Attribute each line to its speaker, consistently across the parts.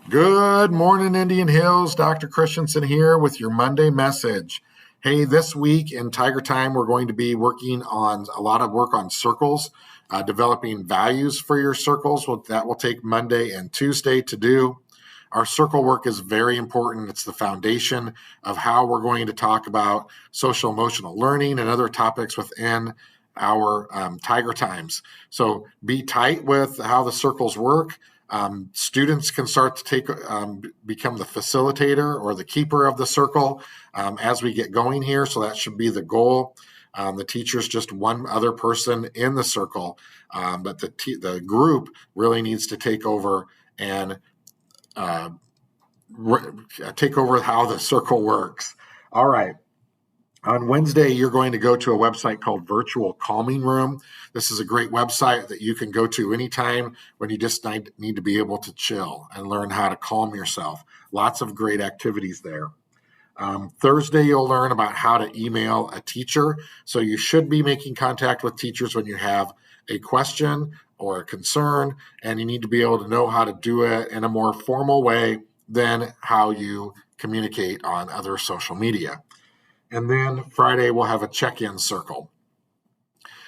Speaker 1: Good morning, Indian Hills. Dr. Christensen here with your Monday message. Hey, this week in Tiger Time, we're going to be working on a lot of work on circles, developing values for your circles. That will take Monday and Tuesday to do. Our circle work is very important. It's the foundation of how we're going to talk about social emotional learning and other topics within our Tiger Times. So be tight with how the circles work. Students can start to become the facilitator or the keeper of the circle as we get going here. So that should be the goal. The teacher's just one other person in the circle, but the group really needs to take over and take over how the circle works. All right. On Wednesday, you're going to go to a website called Virtual Calming Room. This is a great website that you can go to anytime when you just need to be able to chill and learn how to calm yourself. Lots of great activities there. Thursday, you'll learn about how to email a teacher. So you should be making contact with teachers when you have a question or a concern, and you need to be able to know how to do it in a more formal way than how you communicate on other social media. And then Friday, we'll have a check-in circle.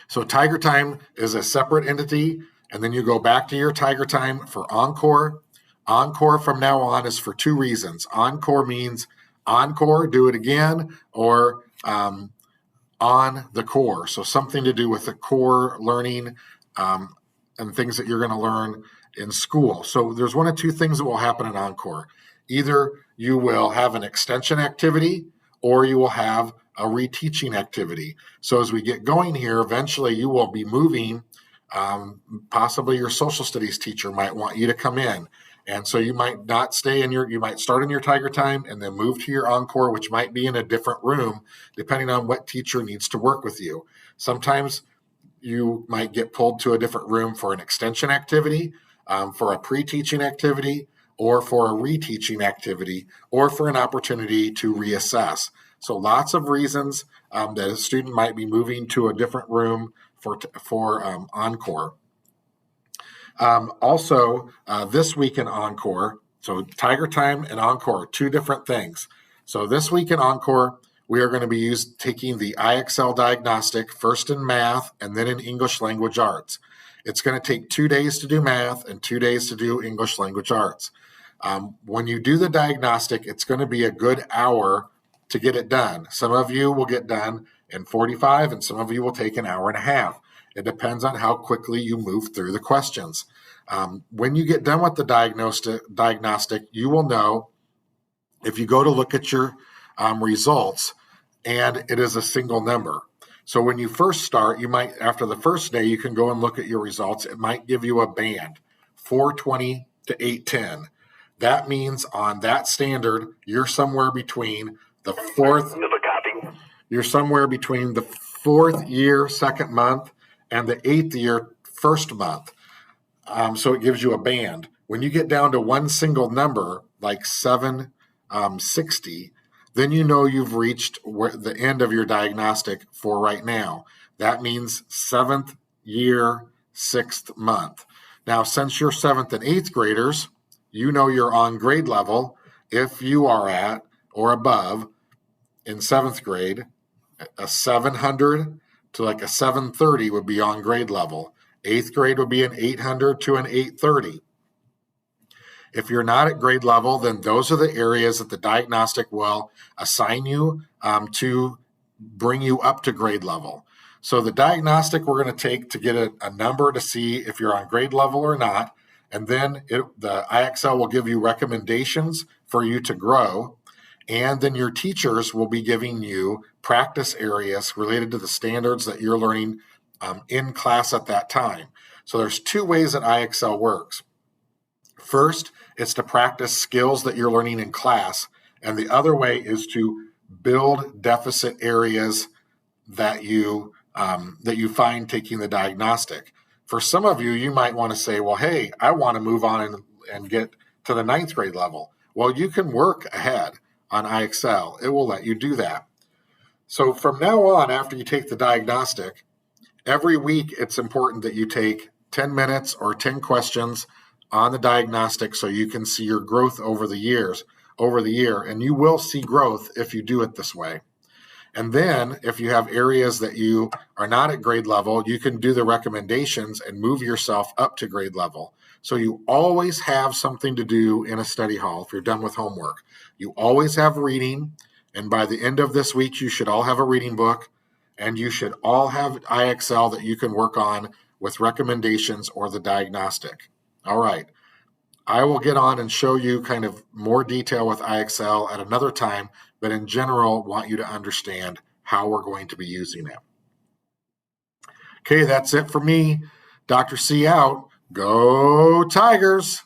Speaker 1: So Tiger Time is a separate entity, and then you go back to your Tiger Time for Encore. Encore from now on is for two reasons. Encore means encore, do it again, or on the core. So something to do with the core learning and things that you're going to learn in school. So there's one of two things that will happen in Encore. Either you will have an extension activity, or you will have a reteaching activity. So as we get going here, eventually you will be moving. Possibly your social studies teacher might want you to come in. And so you might not stay you might start in your Tiger Time and then move to your Encore, which might be in a different room, depending on what teacher needs to work with you. Sometimes you might get pulled to a different room for an extension activity, for a pre-teaching activity, or for a reteaching activity, or for an opportunity to reassess. So lots of reasons that a student might be moving to a different room for Encore. Also, this week in Encore, so Tiger Time and Encore, two different things. So this week in Encore, we are going to be taking the IXL diagnostic, first in math and then in English language arts. It's going to take 2 days to do math and 2 days to do English language arts. When you do the diagnostic, it's going to be a good hour to get it done. Some of you will get done in 45 and some of you will take an hour and a half. It depends on how quickly you move through the questions. When you get done with the diagnostic, you will know if you go to look at your results and it is a single number. So when you first start, you might, after the first day, you can go and look at your results. It might give you a band, 420 to 810. That means on that standard, you're somewhere between the fourth year, second month, and the 8th year, first month. So it gives you a band. When you get down to one single number, like 760, then you know you've reached the end of your diagnostic for right now. That means 7th year, 6th month. Now, since you're 7th and 8th graders, you know you're on grade level if you are at or above in 7th grade. A 700 to like a 730 would be on grade level. 8th grade would be an 800 to an 830. If you're not at grade level, then those are the areas that the diagnostic will assign you to bring you up to grade level. So the diagnostic we're going to take to get a number to see if you're on grade level or not, and then the IXL will give you recommendations for you to grow, and then your teachers will be giving you practice areas related to the standards that you're learning in class at that time. So there's two ways that IXL works. First, it's to practice skills that you're learning in class, and the other way is to build deficit areas that you find taking the diagnostic. For some of you, you might want to say, well, hey, I want to move on and get to the 9th grade level. Well, you can work ahead on IXL. It will let you do that. So from now on, after you take the diagnostic, every week it's important that you take 10 minutes or 10 questions on the diagnostic so you can see your growth over the year. And you will see growth if you do it this way. And then if you have areas that you are not at grade level, you can do the recommendations and move yourself up to grade level. So you always have something to do in a study hall if you're done with homework. You always have reading. And by the end of this week, you should all have a reading book. And you should all have IXL that you can work on with recommendations or the diagnostic. All right. I will get on and show you kind of more detail with IXL at another time, but in general, want you to understand how we're going to be using it. Okay, that's it for me. Dr. C out. Go Tigers!